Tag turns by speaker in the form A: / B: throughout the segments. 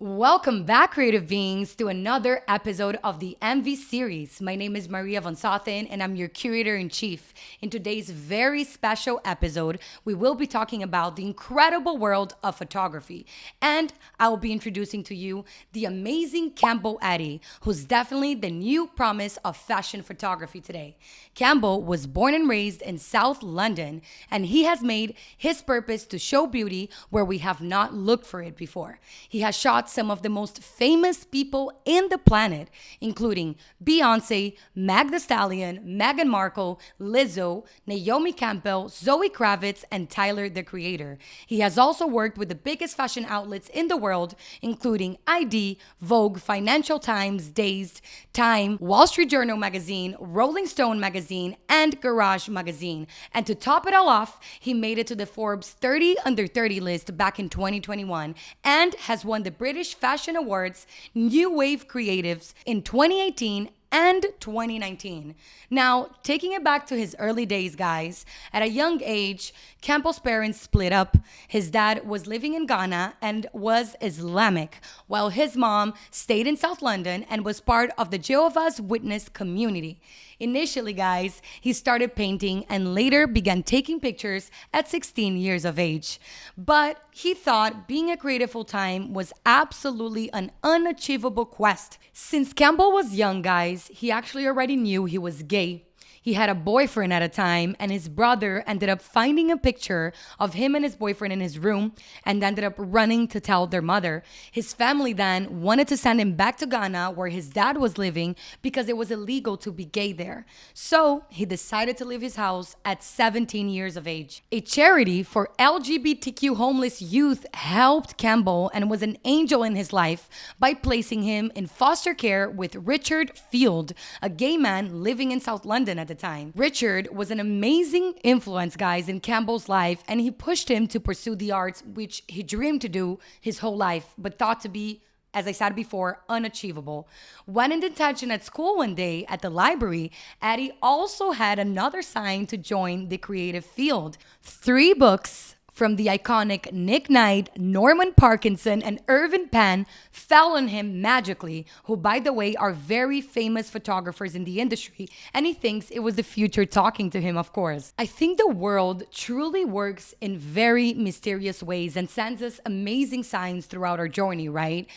A: Welcome back, creative beings, to another episode of the MV series. My name is Maria Von Sothen, and I'm your curator-in-chief. In today's very special episode, we will be talking about the incredible world of photography. And I will be introducing to you the amazing Campbell Addy, who's definitely the new promise of fashion photography today. Campbell was born and raised in South London, and he has made his purpose to show beauty where we have not looked for it before. He has shot some of the most famous people in the planet, including Beyonce, Meg Thee Stallion, Meghan Markle, Lizzo, Naomi Campbell, Zoë Kravitz, and Tyler, the Creator. He has also worked with the biggest fashion outlets in the world, including ID, Vogue, Financial Times, Dazed, Time, Wall Street Journal magazine, Rolling Stone magazine, and Garage magazine. And to top it all off, he made it to the Forbes 30 Under 30 list back in 2021 and has won the British Fashion Awards New Wave Creatives in 2018 and 2019. Now, taking it back to his early days, guys, at a young age, Campbell's parents split up. His dad was living in Ghana and was Islamic, while his mom stayed in South London and was part of the Jehovah's Witness community. Initially, guys, he started painting and later began taking pictures at 16 years of age. But he thought being a creative full-time was absolutely an unachievable quest. Since Campbell was young, guys, he actually already knew he was gay. He had a boyfriend at a time, and his brother ended up finding a picture of him and his boyfriend in his room and ended up running to tell their mother. His family then wanted to send him back to Ghana, where his dad was living, because it was illegal to be gay there. So he decided to leave his house at 17 years of age. A charity for LGBTQ homeless youth helped Campbell and was an angel in his life by placing him in foster care with Richard Field, a gay man living in South London at the time. Richard was an amazing influence, guys, in Campbell's life, and he pushed him to pursue the arts, which he dreamed to do his whole life, but thought to be, as I said before, unachievable. When in detention at school one day at the library, Addy also had another sign to join the creative field. 3 books from the iconic Nick Knight, Norman Parkinson, and Irving Penn fell on him magically, who, by the way, are very famous photographers in the industry, and he thinks it was the future talking to him, of course. I think the world truly works in very mysterious ways and sends us amazing signs throughout our journey, right?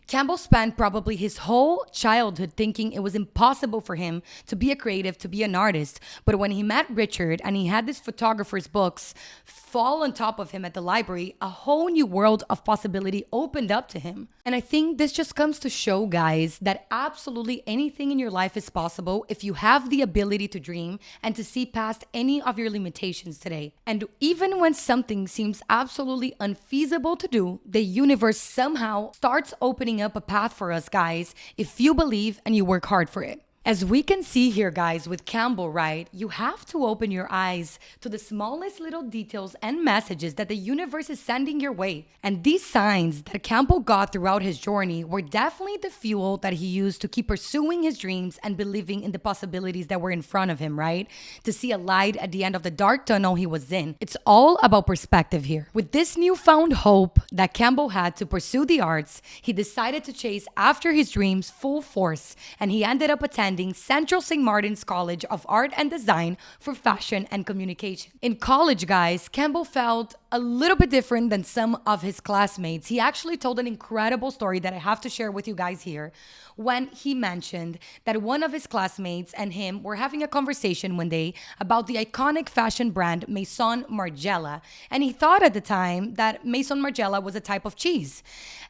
A: Campbell spent probably his whole childhood thinking it was impossible for him to be a creative, to be an artist. But when he met Richard and he had this photographer's books fall on top of him at the library, a whole new world of possibility opened up to him. And I think this just comes to show, guys, that absolutely anything in your life is possible if you have the ability to dream and to see past any of your limitations today. And even when something seems absolutely unfeasible to do, the universe somehow starts opening up a path for us, guys, if you believe and you work hard for it. As we can see here, guys, with Campbell, right, you have to open your eyes to the smallest little details and messages that the universe is sending your way. And these signs that Campbell got throughout his journey were definitely the fuel that he used to keep pursuing his dreams and believing in the possibilities that were in front of him, right? To see a light at the end of the dark tunnel he was in. It's all about perspective here. With this newfound hope that Campbell had to pursue the arts, he decided to chase after his dreams full force, and he ended up attending Central St. Martin's College of Art and Design for Fashion and Communication. In college, guys, Campbell felt a little bit different than some of his classmates. He actually told an incredible story that I have to share with you guys here, when he mentioned that one of his classmates and him were having a conversation one day about the iconic fashion brand Maison Margiela. And he thought at the time that Maison Margiela was a type of cheese.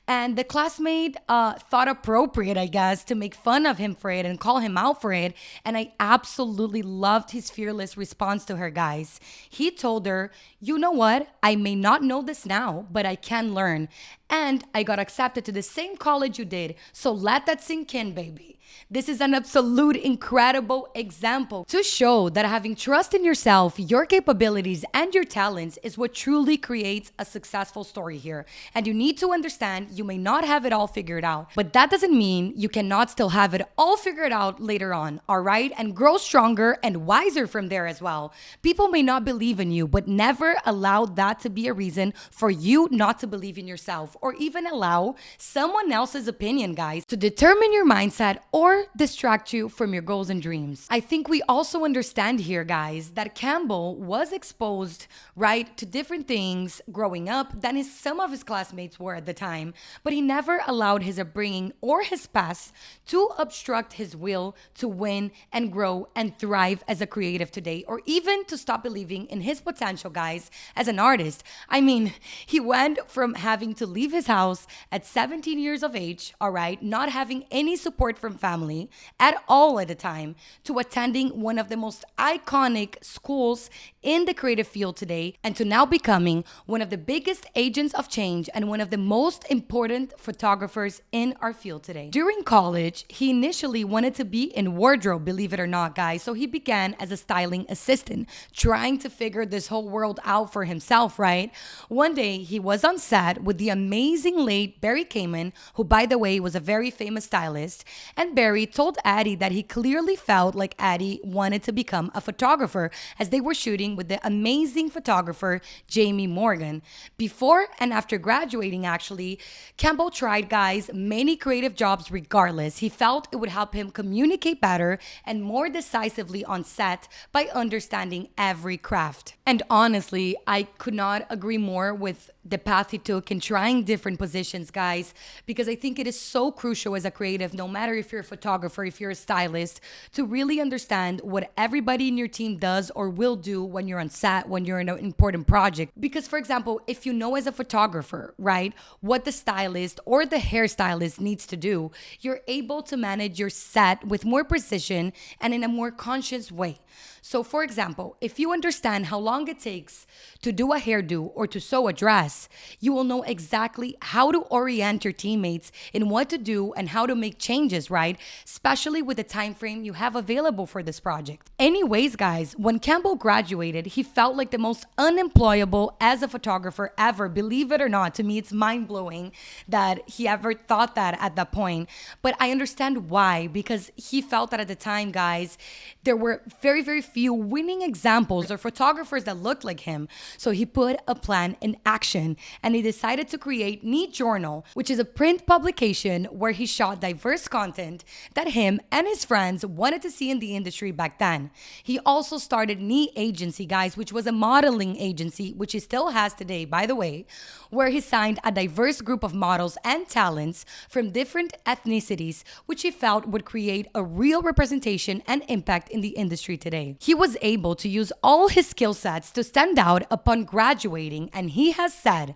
A: And the classmate thought appropriate, I guess, to make fun of him for it and call him out for it. And I absolutely loved his fearless response to her, guys. He told her, you know what? I may not know this now, but I can learn. And I got accepted to the same college you did. So let that sink in, baby. This is an absolute incredible example to show that having trust in yourself, your capabilities, and your talents is what truly creates a successful story here. And you need to understand you may not have it all figured out, but that doesn't mean you cannot still have it all figured out later on, all right? And grow stronger and wiser from there as well. People may not believe in you, but never allow that to be a reason for you not to believe in yourself or even allow someone else's opinion, guys, to determine your mindset or distract you from your goals and dreams. I think we also understand here, guys, that Campbell was exposed, right, to different things growing up than some of his classmates were at the time, but he never allowed his upbringing or his past to obstruct his will to win and grow and thrive as a creative today, or even to stop believing in his potential, guys, as an artist. I mean, he went from having to leave his house at 17 years of age, all right, not having any support from family at all at the time, to attending one of the most iconic schools in the creative field today, and to now becoming one of the biggest agents of change and one of the most important photographers in our field today. During college, he initially wanted to be in wardrobe, believe it or not, guys. So he began as a styling assistant, trying to figure this whole world out for himself, right? One day, he was on set with the amazing late Barry Kamen, who, by the way, was a very famous stylist. And Barry told Addy that he clearly felt like Addy wanted to become a photographer as they were shooting with the amazing photographer Jamie Morgan. Before and after graduating, actually, Campbell tried, guys, many creative jobs regardless. He felt it would help him communicate better and more decisively on set by understanding every craft. And honestly, I could not agree more with the path he took in trying different positions, guys, because I think it is so crucial as a creative, no matter if you're a photographer, if you're a stylist, to really understand what everybody in your team does or will do when you're on set, when you're in an important project. Because, for example, if you know as a photographer, right, what the stylist or the hairstylist needs to do, you're able to manage your set with more precision and in a more conscious way. So, for example, if you understand how long it takes to do a hairdo or to sew a dress, you will know exactly how to orient your teammates in what to do and how to make changes, right? Especially with the time frame you have available for this project. Anyways, guys, when Campbell graduated, he felt like the most unemployable as a photographer ever. Believe it or not, to me, it's mind-blowing that he ever thought that at that point. But I understand why, because he felt that at the time, guys, there were very few winning examples or photographers that looked like him. So he put a plan in action and he decided to create Neat Journal, which is a print publication where he shot diverse content that him and his friends wanted to see in the industry back then. He also started Neat Agency, guys, which was a modeling agency, which he still has today, by the way, where he signed a diverse group of models and talents from different ethnicities, which he felt would create a real representation and impact in the industry today. He was able to use all his skill sets to stand out upon graduating, and he has said,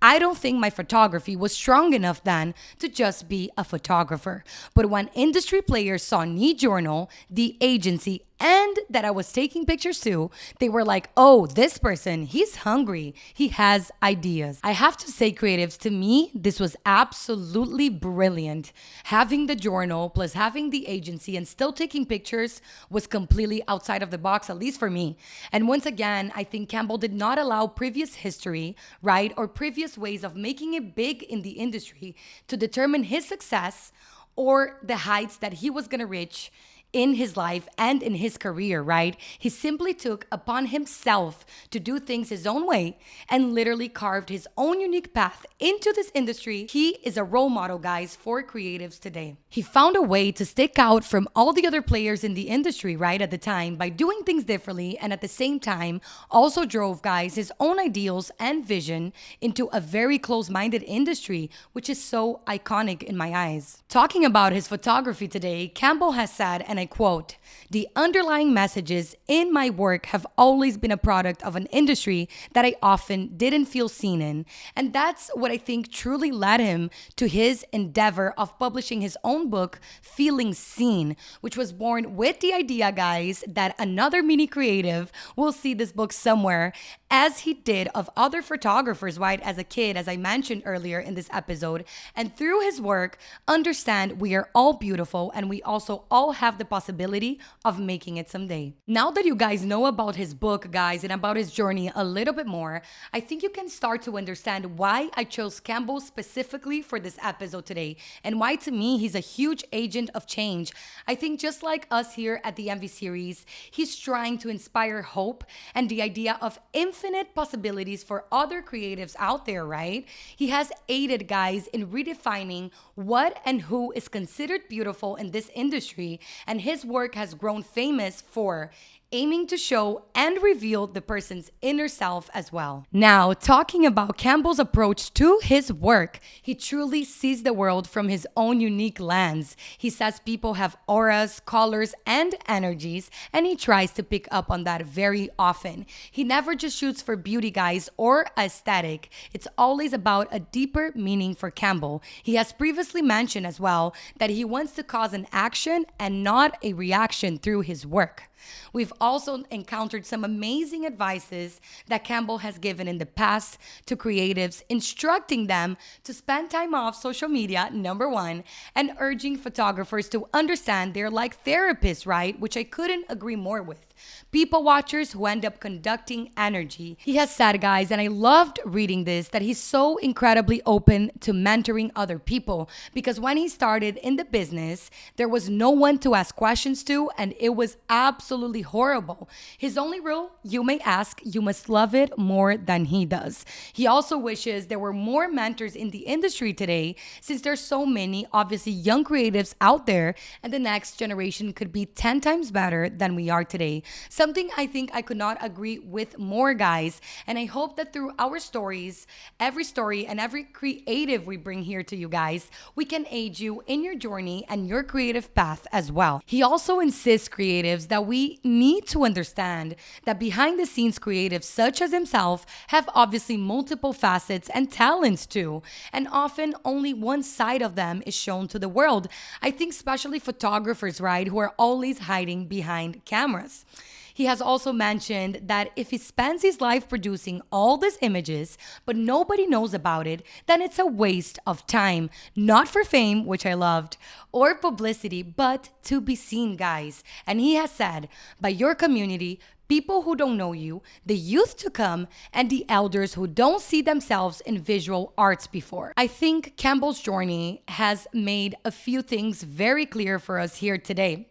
A: "I don't think my photography was strong enough then to just be a photographer. But when industry players saw Neat Journal, the agency, and that I was taking pictures too, they were like, oh, this person, he's hungry. He has ideas." I have to say, creatives, to me, this was absolutely brilliant. Having the journal plus having the agency and still taking pictures was completely outside of the box, at least for me. And once again, I think Campbell did not allow previous history, right, or previous ways of making it big in the industry to determine his success or the heights that he was going to reach in his life and in his career, right? He simply took upon himself to do things his own way and literally carved his own unique path into this industry. He is a role model, guys, for creatives today. He found a way to stick out from all the other players in the industry, right, at the time by doing things differently, and at the same time also drove, guys, his own ideals and vision into a very close-minded industry, which is so iconic in my eyes. Talking about his photography today, Campbell has said, and I quote, "The underlying messages in my work have always been a product of an industry that I often didn't feel seen in." And that's what I think truly led him to his endeavor of publishing his own book, Feeling Seen, which was born with the idea, guys, that another mini creative will see this book somewhere, as he did of other photographers, right, as a kid, as I mentioned earlier in this episode. And through his work, understand we are all beautiful and we also all have the possibility of making it someday. Now that you guys know about his book, guys, and about his journey a little bit more, I think you can start to understand why I chose Campbell specifically for this episode today, and why to me he's a huge agent of change. I think just like us here at the Envy series, he's trying to inspire hope and the idea of infinite possibilities for other creatives out there, right? He has aided guys in redefining what and who is considered beautiful in this industry, and his work has grown famous for aiming to show and reveal the person's inner self as well. Now, talking about Campbell's approach to his work, he truly sees the world from his own unique lens. He says people have auras, colors, and energies, and he tries to pick up on that very often. He never just shoots for beauty, guys, or aesthetic. It's always about a deeper meaning for Campbell. He has previously mentioned as well that he wants to cause an action and not a reaction through his work. We've also encountered some amazing advices that Campbell has given in the past to creatives, instructing them to spend time off social media, number one, and urging photographers to understand they're like therapists, right? Which I couldn't agree more with. People watchers who end up conducting energy. He has said, guys, and I loved reading this, that he's so incredibly open to mentoring other people, because when he started in the business, there was no one to ask questions to, and it was absolutely horrible. His only rule, you may ask, you must love it more than he does. He also wishes there were more mentors in the industry today, since there's so many, obviously, young creatives out there, and the next generation could be 10 times better than we are today. Something I think I could not agree with more, guys. And I hope that through our stories, every story and every creative we bring here to you guys, we can aid you in your journey and your creative path as well. He also insists, creatives, that we need to understand that behind the scenes creatives such as himself have obviously multiple facets and talents too. And often only one side of them is shown to the world. I think especially photographers, right, who are always hiding behind cameras. He has also mentioned that if he spends his life producing all these images, but nobody knows about it, then it's a waste of time. Not for fame, which I loved, or publicity, but to be seen, guys. And he has said, by your community, people who don't know you, the youth to come, and the elders who don't see themselves in visual arts before. I think Campbell's journey has made a few things very clear for us here today.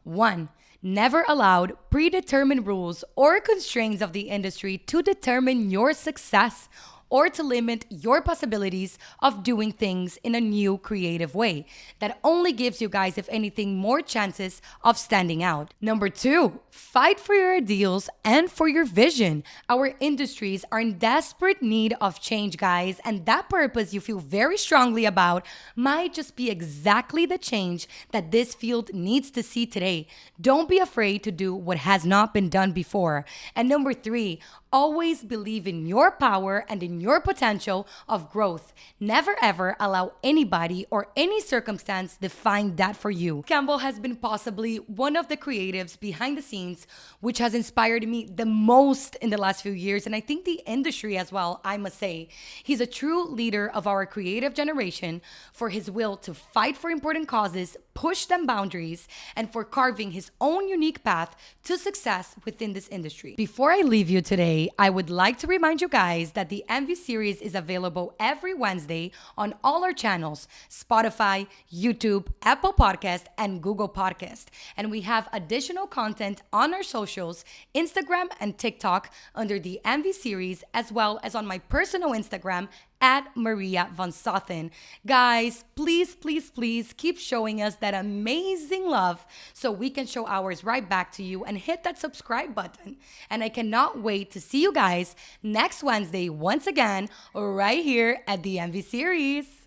A: One, never allowed predetermined rules or constraints of the industry to determine your success or to limit your possibilities of doing things in a new creative way. That only gives you guys, if anything, more chances of standing out. Number two, fight for your ideals and for your vision. Our industries are in desperate need of change, guys, and that purpose you feel very strongly about might just be exactly the change that this field needs to see today. Don't be afraid to do what has not been done before. And number three, always believe in your power and in your potential of growth. Never ever allow anybody or any circumstance define that for you. Campbell has been possibly one of the creatives behind the scenes which has inspired me the most in the last few years, and I think the industry as well, I must say. He's a true leader of our creative generation for his will to fight for important causes, push them boundaries, and for carving his own unique path to success within this industry. Before I leave you today, I would like to remind you guys that the Envy series is available every Wednesday on all our channels: Spotify, YouTube, Apple Podcast, and Google Podcast. And we have additional content on our socials, Instagram and TikTok, under the Envy series, as well as on my personal Instagram at Maria Van Sothen. Guys, please, please, please keep showing us that amazing love so we can show ours right back to you, and hit that subscribe button. And I cannot wait to see you guys next Wednesday once again right here at the Envy series.